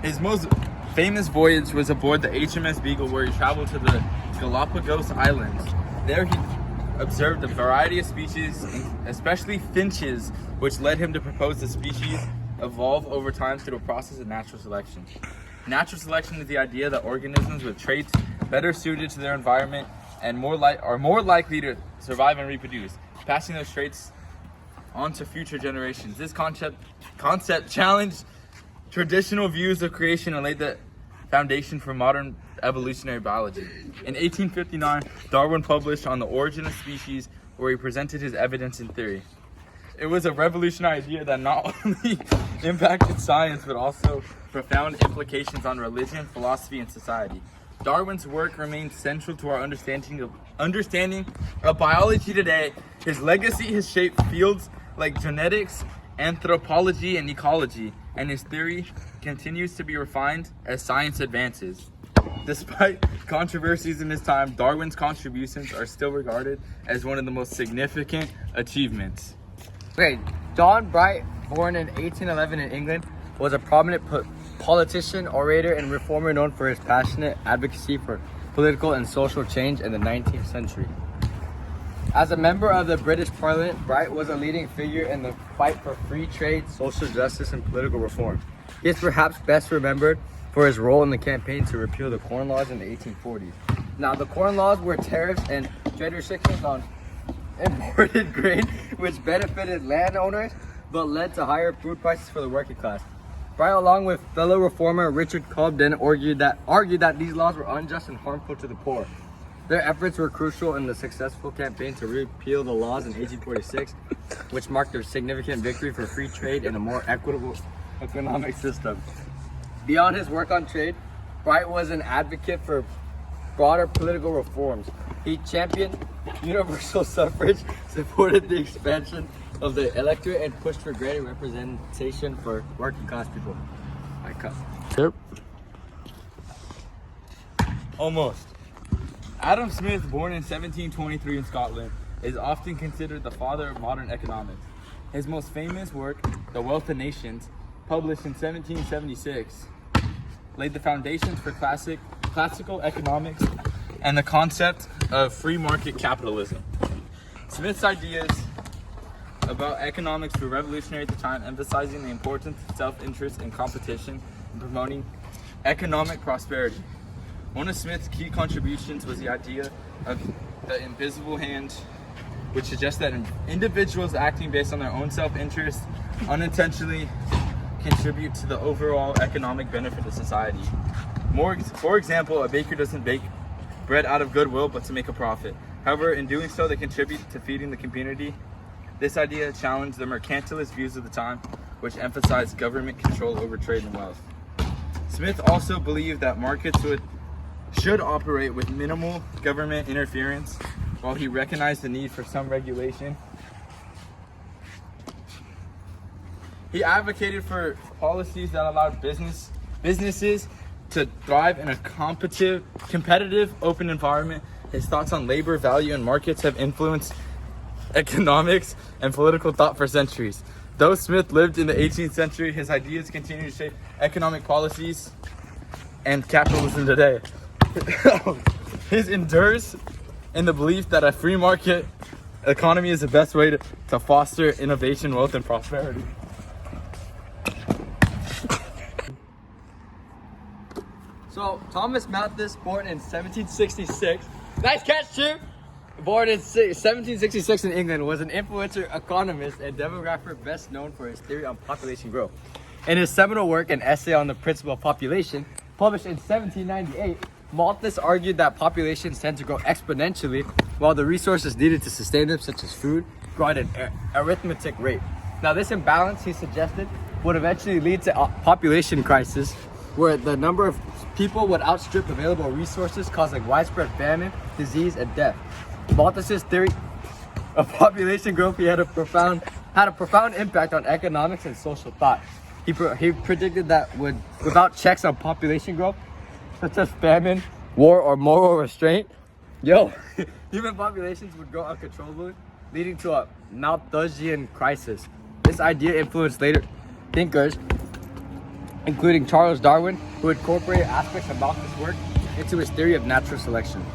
His most famous voyage was aboard the HMS Beagle, where he traveled to the Galapagos Islands. There he observed a variety of species, especially finches, which led him to propose the species evolve over time through a process of natural selection. Natural selection is the idea that organisms with traits better suited to their environment and are more likely to survive and reproduce, passing those traits on to future generations. This concept challenged traditional views of creation and laid the foundation for modern evolutionary biology. In 1859, Darwin published On the Origin of Species, where he presented his evidence and theory. It was a revolutionary idea that not only impacted science, but also profound implications on religion, philosophy, and society. Darwin's work remains central to our understanding of biology today. His legacy has shaped fields like genetics, anthropology, and ecology, and his theory continues to be refined as science advances. Despite controversies in his time, Darwin's contributions are still regarded as one of the most significant achievements. Okay, John Bright, born in 1811 in England, was a prominent politician, orator, and reformer known for his passionate advocacy for political and social change in the 19th century. As a member of the British Parliament, Bright was a leading figure in the fight for free trade, social justice, and political reform. He is perhaps best remembered for his role in the campaign to repeal the Corn Laws in the 1840s. Now, the Corn Laws were tariffs and trade restrictions on imported grain, which benefited landowners but led to higher food prices for the working class. Bright, along with fellow reformer Richard Cobden, argued that these laws were unjust and harmful to the poor. Their efforts were crucial in the successful campaign to repeal the laws in 1846, which marked a significant victory for free trade and a more equitable economic system. Beyond his work on trade, Bright was an advocate for broader political reforms. He championed universal suffrage, supported the expansion of the electorate, and pushed for greater representation for working class people. Yep. Almost. Adam Smith, born in 1723 in Scotland, is often considered the father of modern economics. His most famous work, The Wealth of Nations, published in 1776, laid the foundations for classical economics and the concept of free market capitalism. Smith's ideas about economics were revolutionary at the time, emphasizing the importance of self-interest and competition in promoting economic prosperity. One of Smith's key contributions was the idea of the invisible hand, which suggests that individuals acting based on their own self-interest unintentionally contribute to the overall economic benefit of society. For example, a baker doesn't bake bread out of goodwill, but to make a profit. However, in doing so, they contribute to feeding the community. This idea challenged the mercantilist views of the time, which emphasized government control over trade and wealth. Smith also believed that markets should operate with minimal government interference, while he recognized the need for some regulation. He advocated for policies that allowed businesses to thrive in a competitive, open environment. His thoughts on labor, value, and markets have influenced economics and political thought for centuries. Though Smith lived in the 18th century, his ideas continue to shape economic policies and capitalism today. His endures in the belief that a free market economy is the best way to foster innovation, wealth, and prosperity. So, Thomas Malthus, born in 1766, nice catch, Chief! Born in 1766 in England, was an influential economist and demographer best known for his theory on population growth. In his seminal work, An Essay on the Principle of Population, published in 1798, Malthus argued that populations tend to grow exponentially while the resources needed to sustain them, such as food, grow at an arithmetic rate. Now, this imbalance, he suggested, would eventually lead to a population crisis where the number of people would outstrip available resources, causing widespread famine, disease, and death. Malthus's theory of population growth had a profound impact on economics and social thought. He predicted that without checks on population growth, such as famine, war, or moral restraint, human populations would grow uncontrollably, leading to a Malthusian crisis. This idea influenced later thinkers, including Charles Darwin, who incorporated aspects of Malthus's work into his theory of natural selection.